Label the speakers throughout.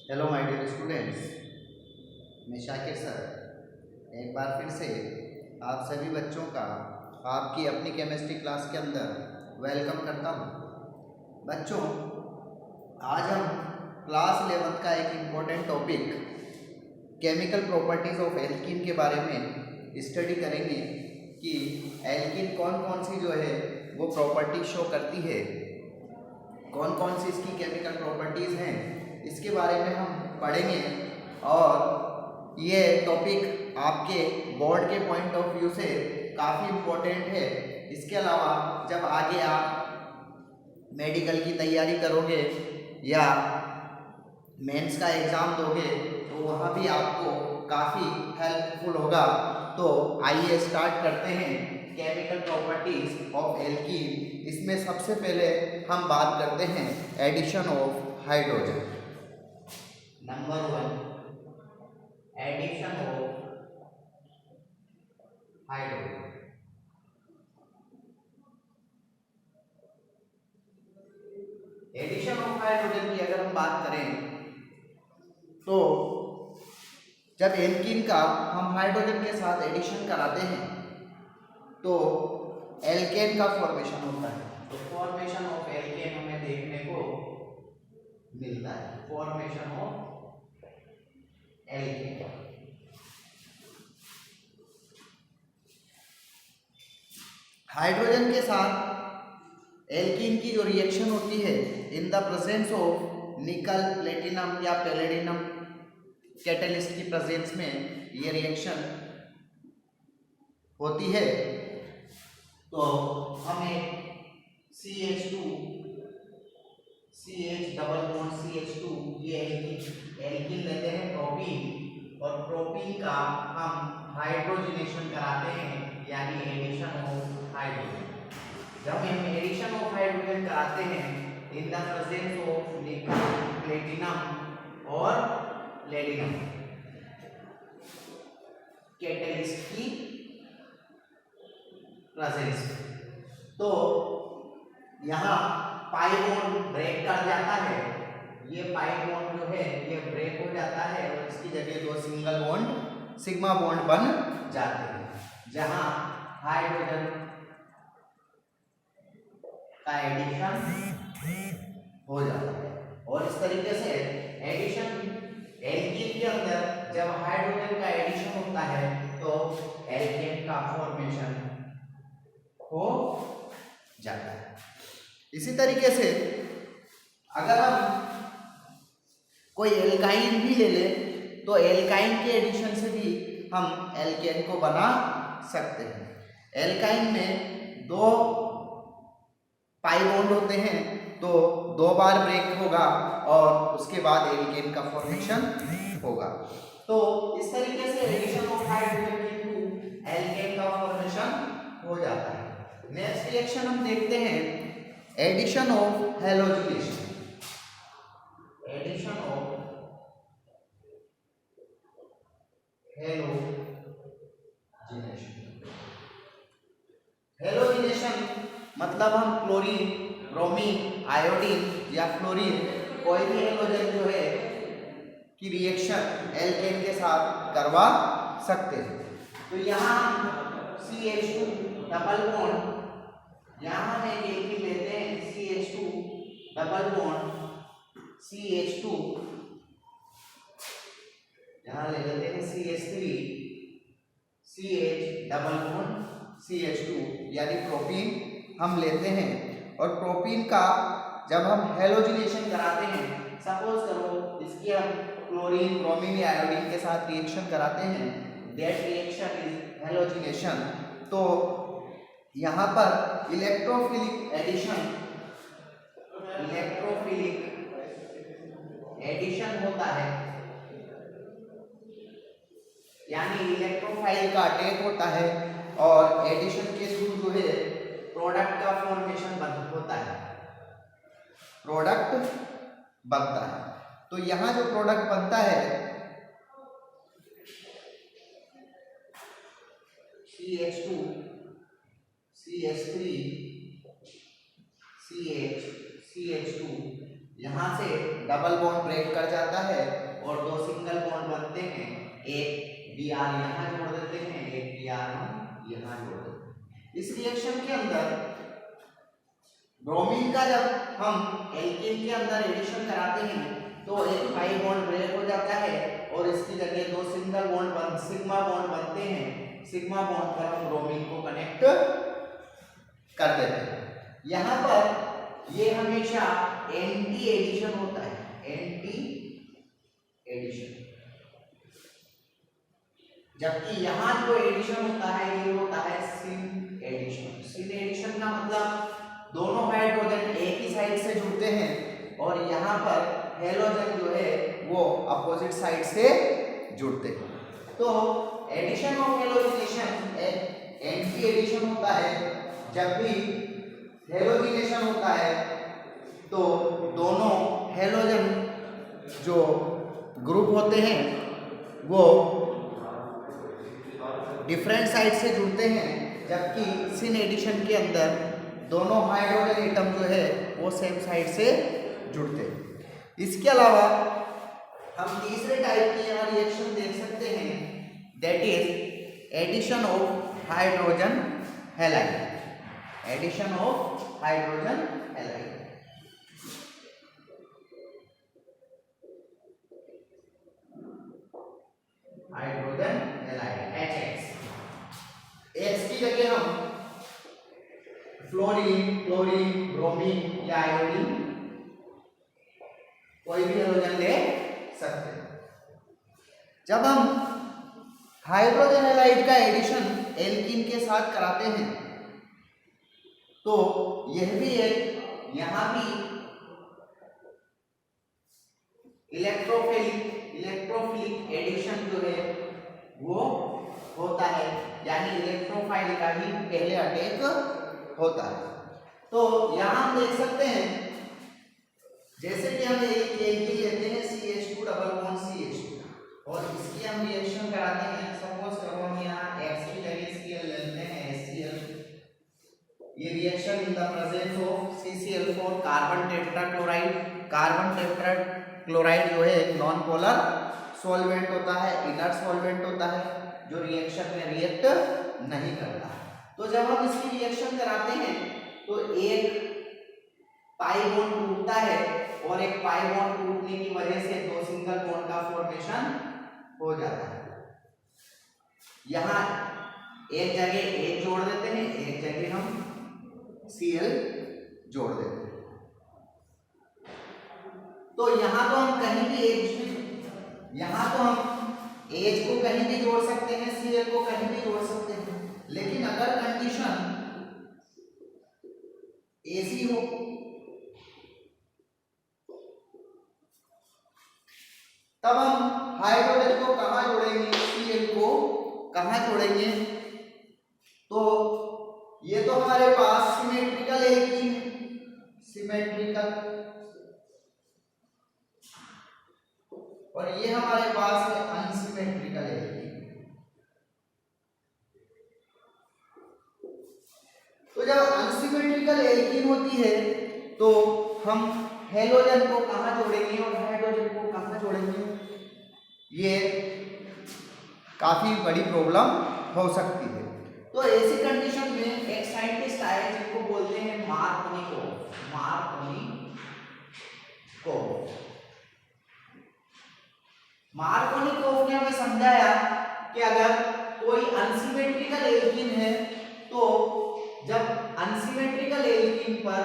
Speaker 1: Hello my dear students, मैं Shakir sir एक बार फिर से आप सभी बच्चों का आपकी अपनी केमिस्ट्री क्लास के अंदर वेलकम करता हूँ। बच्चों, आज हम क्लास 11th का एक important topic chemical properties of alkene के बारे में स्टडी करेंगे कि एल्कीन कौन कौन सी जो है वो प्रॉपर्टी शो करती है, कौन कौन सी इसकी केमिकल प्रॉपर्टीज़ हैं, इसके बारे में हम पढ़ेंगे। और ये टॉपिक आपके बोर्ड के पॉइंट ऑफ व्यू से काफ़ी इम्पोर्टेंट है। इसके अलावा जब आगे आप मेडिकल की तैयारी करोगे या मेंस का एग्ज़ाम दोगे तो वहाँ भी आपको काफ़ी हेल्पफुल होगा। तो आइए स्टार्ट करते हैं केमिकल प्रॉपर्टीज ऑफ एल्कीन। इसमें सबसे पहले हम बात करते हैं addition of hydrogen. Number 1, addition of hydrogen. Addition of hydrogen की अगर हम बात करें तो जब एल्कीन का हम हाइड्रोजन के साथ एडिशन कराते हैं तो एल्केन का फॉर्मेशन होता है। तो फॉर्मेशन ऑफ एल्केन हमें देखने को मिलता है, फॉर्मेशन ऑफ एल्केन। हाइड्रोजन के साथ एल्कीन की जो रिएक्शन होती है इन द प्रेजेंस ऑफ निकल, प्लेटिनम या पैलेडिनम कैटलिस्ट की प्रेजेंस में ये रिएक्शन होती है तो हमें CH2 CH double bond CH2 ये एल्कीन लेते हैं प्रोपीन, और प्रोपीन का हम हाइड्रोजनेशन कराते हैं यानी एडिशन ऑफ हाइड्रोजन। जब हम एडिशन ऑफ हाइड्रोजन कराते हैं इन द प्रेजेंस ऑफ निकल, प्लेटिनम और प्लेटिनम कैटलिस्ट की प्रेजेंस, तो यहाँ पाई बॉन्ड ब्रेक कर जाता है। ये पाई बॉन्ड जो है ये ब्रेक हो जाता है और इसकी जगह दो सिंगल बॉन्ड सिग्मा बॉन्ड बन जाते हैं, जहां हाइड्रोजन का एडिशन हो जाता है। और इस तरीके से एडिशन एल्कीन के अंदर जब हाइड्रोजन का एडिशन होता है तो एल्केन का फॉर्मेशन हो जाता है। इसी तरीके से अगर हम कोई एल्काइन भी ले ले तो एल्काइन के एडिशन से भी हम एल्केन को बना सकते हैं। एल्काइन में दो पाई बॉन्ड होते हैं तो दो बार ब्रेक होगा और उसके बाद एल्केन का फॉर्मेशन होगा। तो इस तरीके से एडिशन ऑफ हाइड्रोजन के थ्रू एल्केन का फॉर्मेशन हो जाता है। नेक्स्ट रिएक्शन हम देखते हैं addition of halogenation. Addition of halogenation. Halogenation मतलब हम क्लोरीन, ब्रोमीन, आयोडीन या फ्लोरीन कोई भी हैलोजन जो है की रिएक्शन एल्केन के साथ करवा सकते हैं। तो यहाँ CH2 डबल बॉन्ड, यहाँ हम एक एल्कीन लेते हैं CH2 डबल बॉन्ड CH2, यहाँ ले लेते हैं CH3 CH double bond CH2 यानी प्रोपीन हम लेते हैं। और प्रोपीन का जब हम हैलोजिनेशन कराते हैं, सपोज करो इसकी हम क्लोरीन, ब्रोमीन या आयोडीन के साथ रिएक्शन कराते हैं, दैट रिएक्शन इज हैलोजिनेशन। तो यहाँ पर इलेक्ट्रोफिलिक एडिशन होता है, यानी इलेक्ट्रोफाइल का अटैक होता है और एडिशन के थ्रू जो है प्रोडक्ट का फॉर्मेशन होता है, प्रोडक्ट बनता है। तो यहाँ जो प्रोडक्ट बनता है CH2 CH3 CH CH2 यहाँ से डबल बॉन्ड ब्रेक कर जाता है और दो सिंगल बॉन्ड बनते हैं। एक Br यहाँ जोड़ देते हैं, एक Br हम यहाँ जोड़ देते हैं। इस रिएक्शन के अंदर ब्रोमीन का जब हम एल्केन के अंदर एडिशन कराते हैं तो एक पाई बॉन्ड ब्रेक हो जाता है और इसकी जगह दो सिंगल बॉन्ड सिग्मा बॉन्ड बनते हैं। सिग्मा बॉन्ड पर हम ब्रोमीन को कनेक्ट कर देते हैं। यहाँ पर ये हमेशा एंटी एडिशन होता है, एंटी एडिशन, जबकि यहाँ जो एडिशन होता है ये होता है सिन एडिशन। सिन एडिशन का मतलब दोनों हाइड्रोजन एक ही साइड से जुड़ते हैं और यहाँ पर हेलोजन जो है वो अपोजिट साइड से जुड़ते हैं। तो addition of halogenation anti addition होता है। जब भी हेलोजिनेशन होता है तो दोनों हेलोजन जो ग्रुप होते हैं वो डिफरेंट साइड से जुड़ते हैं, जबकि सिन एडिशन के अंदर दोनों हाइड्रोजन एटम जो है वो सेम साइड से जुड़ते हैं। इसके अलावा हम तीसरे टाइप की यहाँ रिएक्शन देख सकते हैं, that is addition of hydrogen halide. Addition of hydrogen halide. Hydrogen halide HX। X की जगह हम फ्लोरीन, क्लोरीन, ब्रोमीन या आयोडीन कोई भी हेलोजन ले सकते हैं। जब हम हाइड्रोजन हैलाइड का एडिशन एल्कीन के साथ कराते हैं तो यह भी एक यहाँ भी इलेक्ट्रोफिलिक एडिशन जो है वो होता है, यानी इलेक्ट्रोफाइल का ही पहले अटैक होता है। तो यहाँ हम देख सकते हैं जैसे कि हम एक एल्कीन लेते हैं CH2 डबल बॉन्ड CH2 और इसकी हम रिएक्शन कराते हैं। सपोज करो हम यहाँ X की जगह Cl लेते हैं HCl। ये reaction in the presence of CCl4 carbon tetrachloride. Carbon tetrachloride जो है एक नॉन पोलर सॉल्वेंट होता है, इनर्ट सॉल्वेंट होता है जो रिएक्शन में रिएक्ट नहीं करता। तो जब हम इसकी रिएक्शन कराते हैं तो एक पाई बॉन्ड टूटता है और एक पाई बॉन्ड टूटने की वजह से दो सिंगल बॉन्ड का फॉर्मेशन हो जाता है। यहाँ एक जगह H जोड़ देते हैं, एक जगह हम Cl जोड़ देते हैं। तो यहाँ तो हम कहीं भी यहाँ तो हम H को कहीं भी जोड़ सकते हैं, Cl को कहीं भी जोड़ सकते हैं, लेकिन अगर कंडीशन ऐसी हो तब हम हाइड्रोजन को कहाँ जोड़ेंगे, Cl को कहाँ जोड़ेंगे। तो ये तो हमारे पास सिमेट्रिकल एल्कीन है, सिमेट्रिकल, और ये हमारे पास है अनसिमेट्रिकल एल्कीन। तो जब अनसिमेट्रिकल एल्कीन होती है तो हम हेलोजन को कहाँ जोड़ेंगे और हाइड्रोजन को कहाँ जोड़ेंगे, ये काफी बड़ी प्रॉब्लम हो सकती है। तो ऐसी कंडीशन में एक साइंटिस्ट आए जिनको बोलते हैं मार्कोनिकोव। मार्कोनिकोव ने हमें समझाया कि अगर कोई अनसिमेट्रिकल एल्कीन है तो जब अनसिमेट्रिकल एल्कीन पर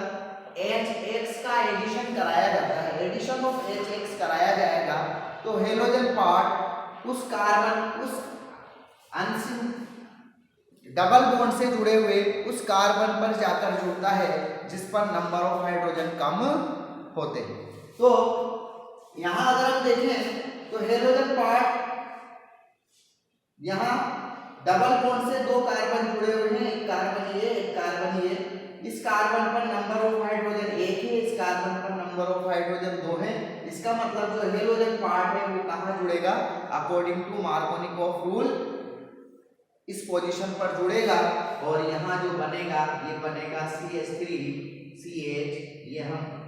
Speaker 1: HX का एडिशन कराया जाता है, एडिशन ऑफ HX कराया जाएगा तो हेलोजन पार्ट उस कार्बन उस डबल बॉन्ड से जुड़े हुए उस कार्बन पर जाकर जुड़ता है जिस पर नंबर ऑफ हाइड्रोजन कम होते हैं। तो यहाँ अगर हम देखें तो हेलोजन पार्ट यहाँ डबल बॉन्ड से दो कार्बन जुड़े हुए हैं, एक कार्बन ये, एक कार्बन ये। इस कार्बन पर नंबर ऑफ हाइड्रोजन एक है, इस कार्बन पर नंबर ऑफ हाइड्रोजन दो है। इसका मतलब जो हेलोजन पार्ट है वो कहाँ जुड़ेगा, अकॉर्डिंग टू मार्कोनिकोव रूल इस पोजीशन पर जुड़ेगा और यहाँ जो बनेगा ये बनेगा CH3CH, ये हम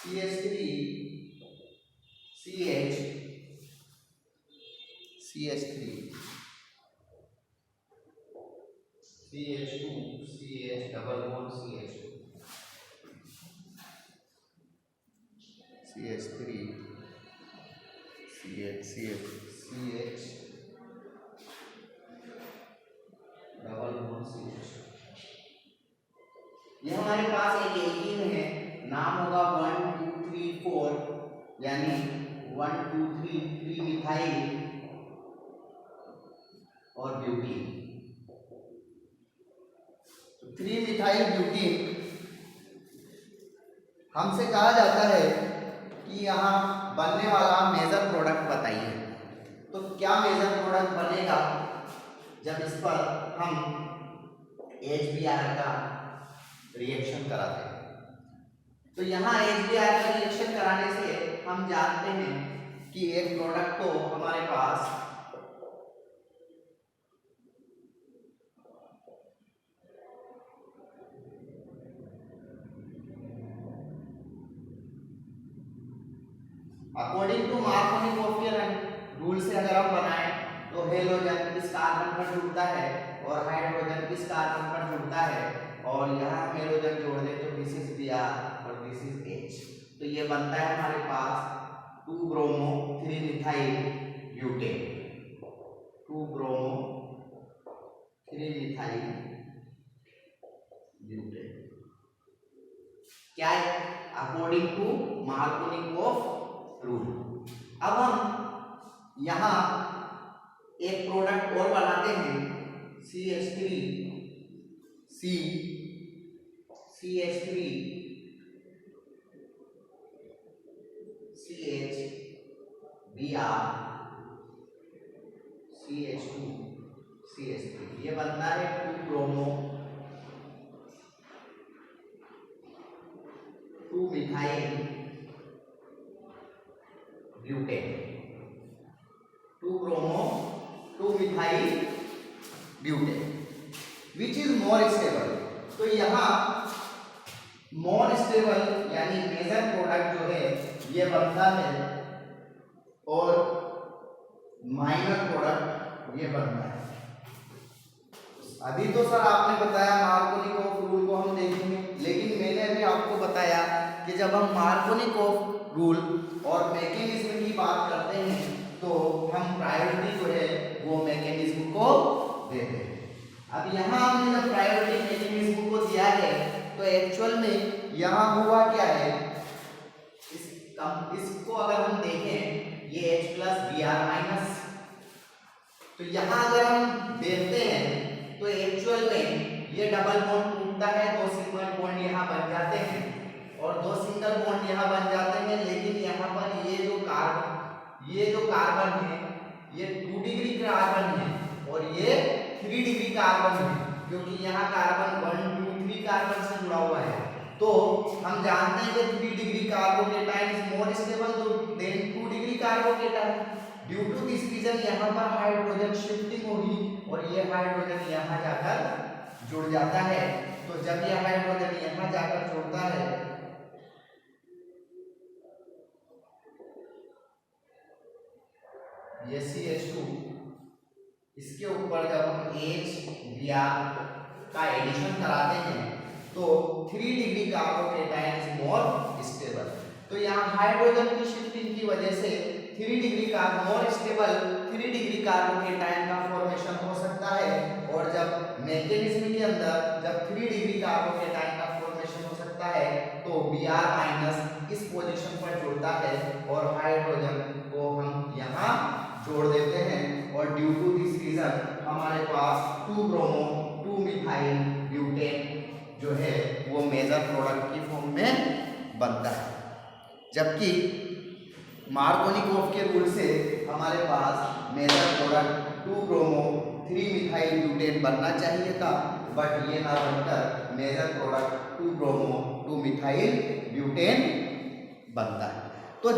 Speaker 1: CH3 CH CH3 CH2 CH double bond CH2 CH3 CH double bond CH। ये हमारे पास एक एल्कीन है, नाम होगा 1 2 3 4, यानी 1 2 3 3 मिथाइल और ब्यूटीन। 3 मिथाइल ब्यूटीन हमसे कहा जाता है कि यहाँ बनने वाला मेजर प्रोडक्ट बताइए। तो क्या मेजर प्रोडक्ट बनेगा जब इस पर हम HBr का रिएक्शन कराते हैं। तो यहाँ HBr का रिएक्शन कराने से हम जानते हैं कि एक प्रोडक्ट तो हमारे पास according to Markovnikov coefficient rule से अगर हम बनाएं तो हेलोजन इस कार्बन पर जुड़ता है और हाइड्रोजन इस कार्बन पर जुड़ता है, और यहाँ हेलोजन जोड़ दे तो दिस इज Br और दिस इज H। तो ये बनता है हमारे पास 2 bromo 3 methyl butane, 2 bromo 3 methyl butane. क्या है? According to Markovnikov coefficient rule. अब हम यहां एक प्रोडक्ट और बनाते हैं, CH3 CH3 CH Br CH2 CH3। ये बनता है 2 bromo 2 methyl butane, 2 bromo 2 methyl butane, which is more stable. तो यहाँ मोर स्टेबल यानी मेजर प्रोडक्ट जो है ये बनता है, और माइनर प्रोडक्ट ये बनता है। अभी तो सर आपने बताया मार्कोनी कोएफिशिएंट रूल को हम देखेंगे, लेकिन मैंने अभी आपको बताया कि जब हम मार्कोनी कोएफिशिएंट रूल और मैकेनिज्म की बात करते हैं तो हम प्रायोरिटी जो है वो मैकेनिज्म को देते हैं। अब यहाँ हमने जब प्रायोरिटी मैकेनिज्म को दिया है तो एक्चुअल में यहाँ हुआ क्या है, इसको अगर हम देखें ये H प्लस Br माइनस, तो यहाँ अगर हम देखते हैं तो एक्चुअल में ये डबल बॉन्ड टूटता है, 2 सिंगल बॉन्ड यहाँ बन जाते हैं और 2 सिंगल बॉन्ड यहाँ बन जाते हैं, लेकिन यहाँ पर ये जो कार्बन है ये 2 डिग्री कार्बन है और ये 3 डिग्री कार्बन है, क्योंकि यहाँ कार्बन 1 2 3 कार्बन से जुड़ा हुआ है। तो हम जानते हैं कि 3 degree carbocation is more stable than 2 degree carbocation. Due to this reason यहाँ पर हाइड्रोजन शिफ्टिंग होगी और ये हाइड्रोजन यहाँ जाकर जुड़ जाता है। तो जब ये हाइड्रोजन यहाँ जाकर जुड़ता है ये CH2, इसके ऊपर जब हम HBr का एडिशन कराते हैं तो 3 degree carbocation is more stable. तो यहाँ हाइड्रोजन की शिफ्टिंग की वजह से 3 डिग्री का मोर स्टेबल 3 डिग्री कार्बोकेटाइन का फॉर्मेशन हो सकता है, और जब मैकेनिज्म के अंदर जब 3 डिग्री कार्बोकेटाइन का फॉर्मेशन हो सकता है तो Br माइनस इस पोजीशन पर जुड़ता है और हाइड्रोजन को हम यहाँ जोड़ देते हैं, और ड्यू टू दिस रीजन हमारे पास 2 ब्रोमो 2 मिथाइल ब्यूटेन जो है वो मेजर प्रोडक्ट की फॉर्म में बनता है। जबकि मार्कोनी कोएफिशिएंट के रूल से हमारे पास major product 2 bromo 3 methyl butane बनना चाहिए था, बट ये ना बनकर major product 2 bromo 2 methyl butane बनता है। तो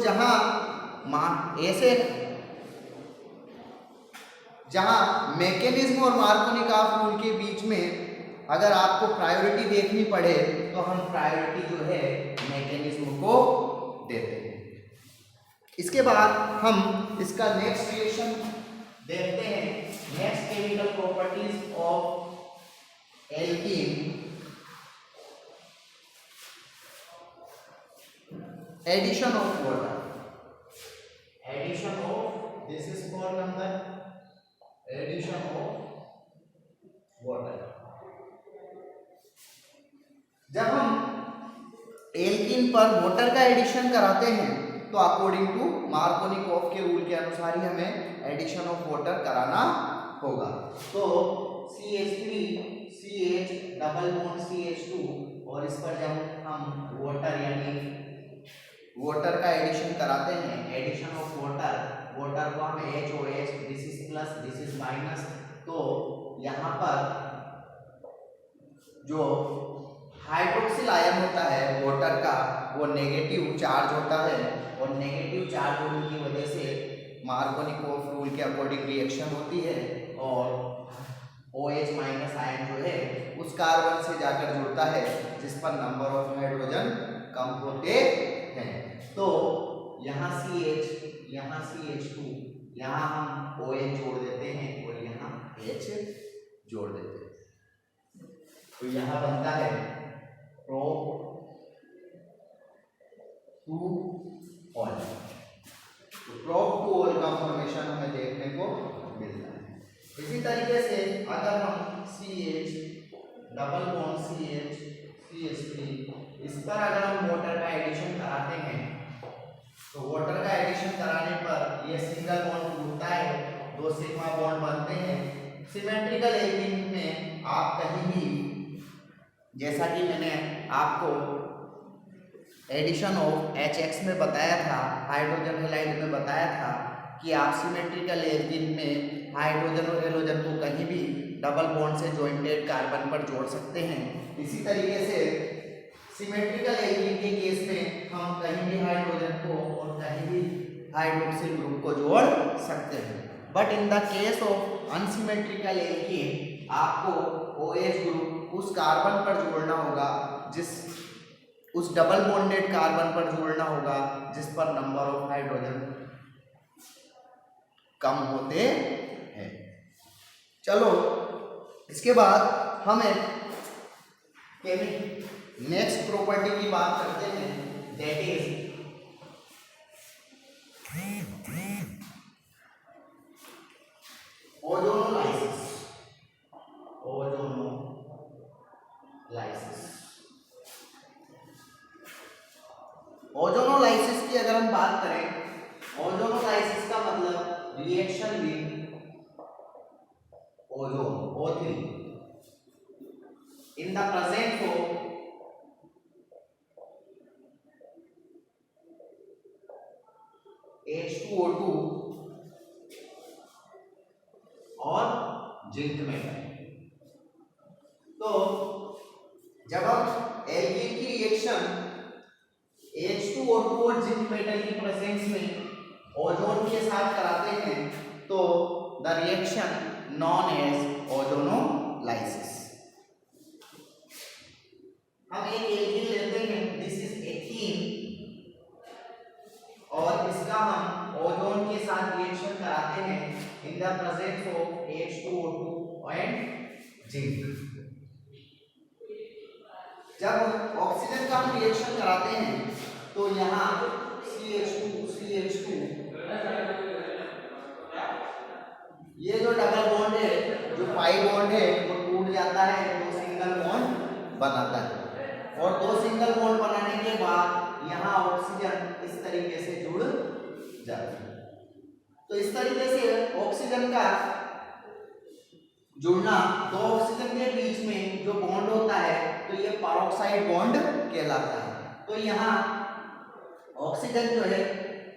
Speaker 1: जहां मैकेनिज्म और मार्कोनी रूल के बीच में अगर आपको प्रायोरिटी देखनी पड़े तो हम प्रायोरिटी जो है मैकेनिज्म को देते हैं। इसके बाद हम इसका नेक्स्ट रिएक्शन देखते हैं। Next chemical properties of alkene, addition of water, addition of, this is called number addition of water. जब हम एल्कीन पर वाटर का एडिशन कराते हैं तो अकॉर्डिंग टू मार्कोनिकॉफ के रूल के अनुसार ही हमें एडिशन ऑफ वाटर कराना होगा। तो CH3 CH double bond CH2 और इस पर जब हम वाटर यानी वाटर का एडिशन कराते हैं, एडिशन ऑफ वाटर, वाटर को हम HOH, this is plus this is minus, तो यहाँ पर जो हाइड्रोक्सिल आयन होता है वाटर का वो नेगेटिव चार्ज होता है और नेगेटिव चार्ज होने की वजह से मार्कोनिकॉफ रूल के अकॉर्डिंग रिएक्शन होती है और OH माइनस आयन जो है उस कार्बन से जाकर जुड़ता है जिस पर नंबर ऑफ हाइड्रोजन कम होते हैं। तो यहाँ CH, यहाँ CH2, यहाँ हम OH जोड़ देते हैं और यहाँ H जोड़ देते हैं, तो यहाँ बनता है prop 2 ol। तो prop 2 ol का फॉर्मेशन हमें देखने को मिलता है। इसी तरीके से अगर हम CH double bond CH CH3 इस पर अगर हम वाटर का एडिशन कराते हैं तो वाटर का एडिशन कराने पर ये सिंगल बॉन्ड टूटता है, 2 सिग्मा बॉन्ड बनते हैं। सिमेट्रिकल एल्कीन में आप कहीं भी, जैसा कि मैंने आपको एडिशन ऑफ HX में बताया था, हाइड्रोजन हैलाइड में बताया था कि आप सिमेट्रिकल एल्कीन में हाइड्रोजन और हेलोजन को कहीं भी डबल बॉन्ड से जॉइंटेड कार्बन पर जोड़ सकते हैं। इसी तरीके से सिमेट्रिकल एल्कीन के केस में हम कहीं भी हाइड्रोजन को और कहीं भी हाइड्रोक्सिल ग्रुप को जोड़ सकते हैं। But in the case of unsymmetrical alkene आपको OH ग्रुप उस कार्बन पर जोड़ना होगा, उस डबल बॉन्डेड कार्बन पर जोड़ना होगा जिस पर नंबर ऑफ हाइड्रोजन कम होते हैं। चलो इसके बाद हम नेक्स्ट प्रॉपर्टी की बात करते हैं, दैट इज ओजोनोलाइसिस। ओजोनोलाइसिस की अगर हम बात करें, ओजोनोलाइसिस का मतलब reaction with ozone O3 in the presence of H2O2 और जिंक मेटल। तो जब हम एल्कीन की रिएक्शन H2O2 और जिंक मेटल की प्रेजेंस में ओजोन के साथ कराते हैं तो the reaction known as ozonolysis. हम एक एल्कीन लेते हैं, दिस इज एथीन, और इसका हम ओजोन के साथ रिएक्शन कराते हैं in the presence of H2O2 and zinc. जब ऑक्सीजन का हम रिएक्शन कराते हैं तो यहाँ CH2 ये जो डबल बॉन्ड है, जो पाई बॉन्ड है वो टूट जाता है, 2 सिंगल बॉन्ड बनाता है और 2 सिंगल बॉन्ड बनाने के बाद यहाँ ऑक्सीजन इस तरीके से जुड़ जाता है। तो इस तरीके से ऑक्सीजन का जुड़ना, 2 ऑक्सीजन के बीच में जो बॉन्ड होता है तो ये पेरोक्साइड बॉन्ड कहलाता है। तो यहाँ ऑक्सीजन जो है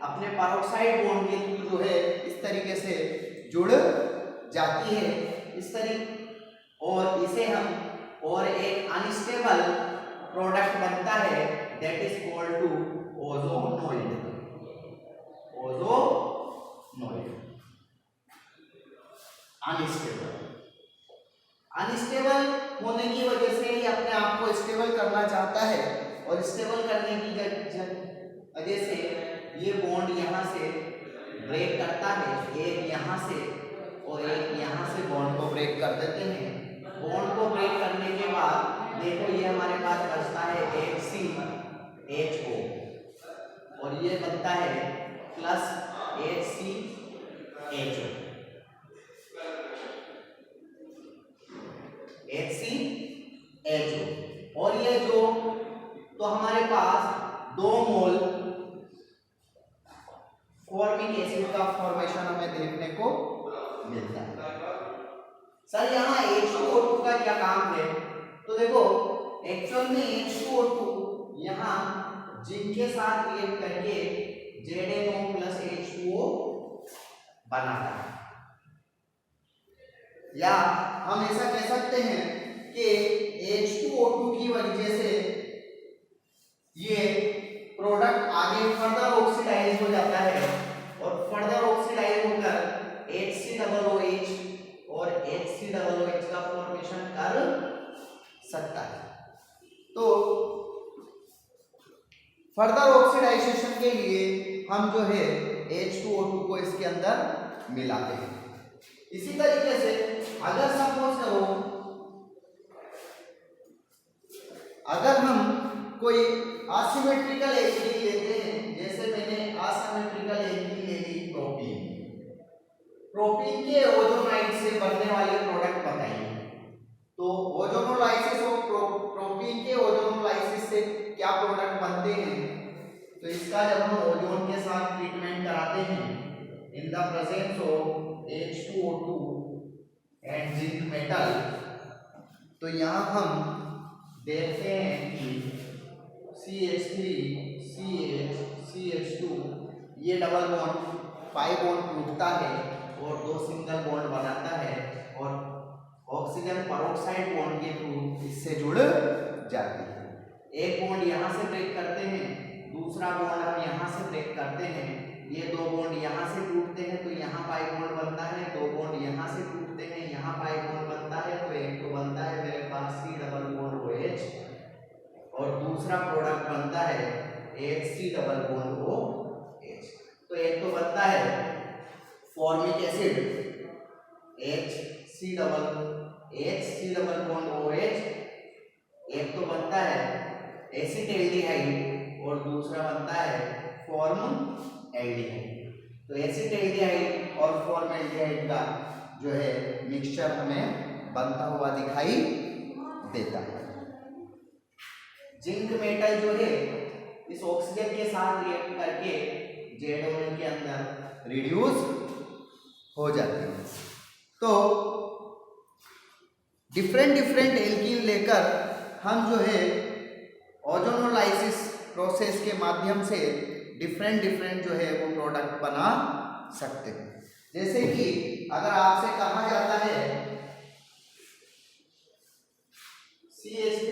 Speaker 1: अपने पेरोक्साइड बॉन्ड के थ्रू जो है इस तरीके से जुड़ जाती है, इस तरीके, और इसे हम, और एक अनस्टेबल प्रोडक्ट बनता है that is called to ozonide. Unstable होने की वजह से ये अपने आप को स्टेबल करना चाहता है और स्टेबल करने की जैसे ये बॉन्ड यहाँ से ब्रेक करता है, एक यहाँ से और एक यहाँ से बॉन्ड को ब्रेक कर देते हैं। बॉन्ड को ब्रेक करने के बाद देखो ये हमारे पास बचता है HCHO और ये बनता है प्लस HCHO। और ये जो तो हमारे पास 2 मोल फॉर्मिक एसिड का फॉर्मेशन हमें देखने को मिलता है। सर यहाँ H2O2 का क्या काम है? तो देखो एक्चुअल में H2O2 यहाँ जिंक के साथ रिएक्ट करके ZNO प्लस H2O बनाता है, या हम ऐसा कह सकते हैं कि H2O2 की वजह से ये प्रोडक्ट आगे फर्दर ऑक्सीडाइज हो जाता है और फर्दर ऑक्सीडाइज होकर HCOOH और HCOOH का फॉर्मेशन कर सकता है। तो फर्दर ऑक्सीडाइजेशन के लिए हम जो है H2O2 को इसके अंदर मिलाते हैं। इसी तरीके से अगर सपोज करो अगर हम कोई असिमेट्रिकल एल्कीन लेते हैं, जैसे मैंने असिमेट्रिकल एल्कीन ले ली प्रोपीन के ओजोनाइड से बनने वाले प्रोडक्ट बताइए। तो ओजोनोलाइसिस और प्रोपीन के ओजोनोलाइसिस से क्या प्रोडक्ट बनते हैं? तो इसका जब हम ओजोन के साथ ट्रीटमेंट कराते हैं in the presence of H2O2 and zinc metal, तो यहाँ हम देखते हैं कि CH3 CH CH2 ये डबल बॉन्ड 5 बॉन्ड टूटता है और 2 सिंगल बॉन्ड बनाता है और ऑक्सीजन पेरोक्साइड बॉन्ड के थ्रू इससे जुड़ जाती है। एक बॉन्ड यहाँ से ब्रेक करते हैं, दूसरा बॉन्ड हम यहाँ से ब्रेक करते हैं, ये 2 बॉन्ड यहाँ से टूटते हैं तो यहाँ पाई बॉन्ड बनता है, 2 बॉन्ड यहाँ से टूटते हैं, यहाँ पाई बॉन्ड बनता है, तो एक तो बनता है मेरे पास C डबल बॉन्ड OH और दूसरा प्रोडक्ट बनता है HC डबल बॉन्ड OH। तो एक तो बनता है formic acid HC double bond OH, एक तो बनता है एसिटाल्डिहाइड और दूसरा बनता है फॉर्मल्डिहाइड। तो एसिटाल्डिहाइड और फॉर्मल्डिहाइड का जो है मिक्सचर हमें बनता हुआ दिखाई देता है। जिंक मेटल जो है इस ऑक्सीजन के साथ रिएक्ट करके ZON के अंदर रिड्यूस हो जाती है। तो डिफरेंट एल्कीन लेकर हम जो है ओजोनोलाइसिस प्रोसेस के माध्यम से डिफरेंट जो है वो प्रोडक्ट बना सकते हैं। जैसे कि अगर आपसे कहा जाता है CH3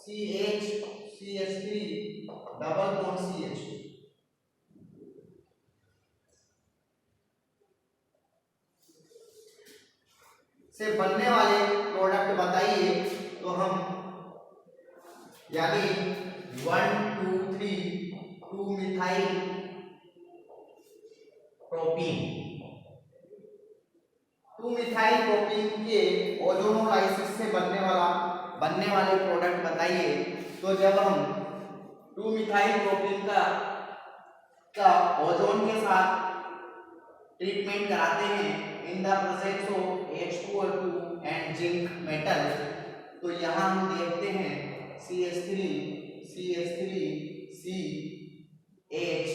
Speaker 1: CH3 double bond CH से बनने वाले प्रोडक्ट बताइए, तो हम यानी 1 2 3 2 मिथाइल प्रोपीन 2 मिथाइल प्रोपीन के ओजोनोलाइसिस से बनने वाले प्रोडक्ट बताइए। तो जब हम 2 मिथाइल प्रोपीन का ओजोन के साथ ट्रीटमेंट कराते हैं in the presence of H2O2 and zinc metal, तो यहाँ हम देखते हैं CH3 CH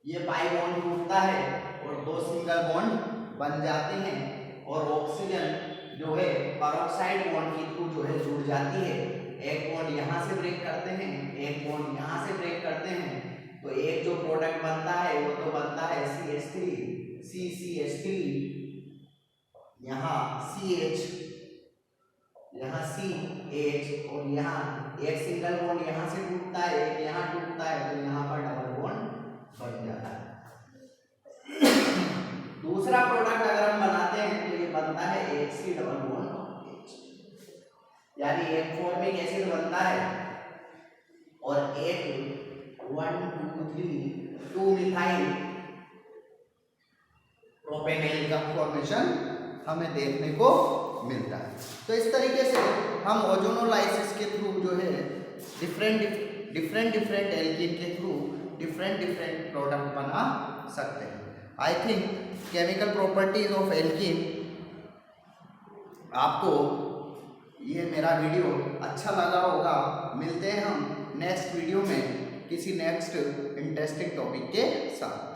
Speaker 1: ये पाई बॉन्ड टूटता है और 2 सिंगल बॉन्ड बन जाते हैं और ऑक्सीजन जो है पेरोक्साइड बॉन्ड के थ्रू जो है जुड़ जाती है। एक बॉन्ड यहाँ से ब्रेक करते हैं, एक बॉन्ड यहाँ से ब्रेक करते हैं, तो एक जो प्रोडक्ट बनता है वो तो बनता है CH3 यहाँ CH यहाँ CH और यहाँ एक सिंगल बॉन्ड यहाँ से टूटता है, एक यहाँ टूटता है, तो यहाँ पर डबल बॉन्ड बन जाता है। दूसरा प्रोडक्ट अगर हम बनाते हैं तो ये बनता है HC डबल बॉन्ड H, यानी एक फॉर्मिक एसिड बनता है और 8 1 2 3 2 मिथाइल प्रोपेनॉल का फॉर्मेशन हमें देखने को मिलता है। तो इस तरीके से हम ओजोनोलाइसिस के थ्रू जो है डिफरेंट एल्कीन के थ्रू डिफरेंट प्रोडक्ट बना सकते हैं। I think chemical properties of alkene आपको ये मेरा वीडियो अच्छा लगा होगा। मिलते हैं हम नेक्स्ट वीडियो में किसी नेक्स्ट इंटरेस्टिंग टॉपिक के साथ।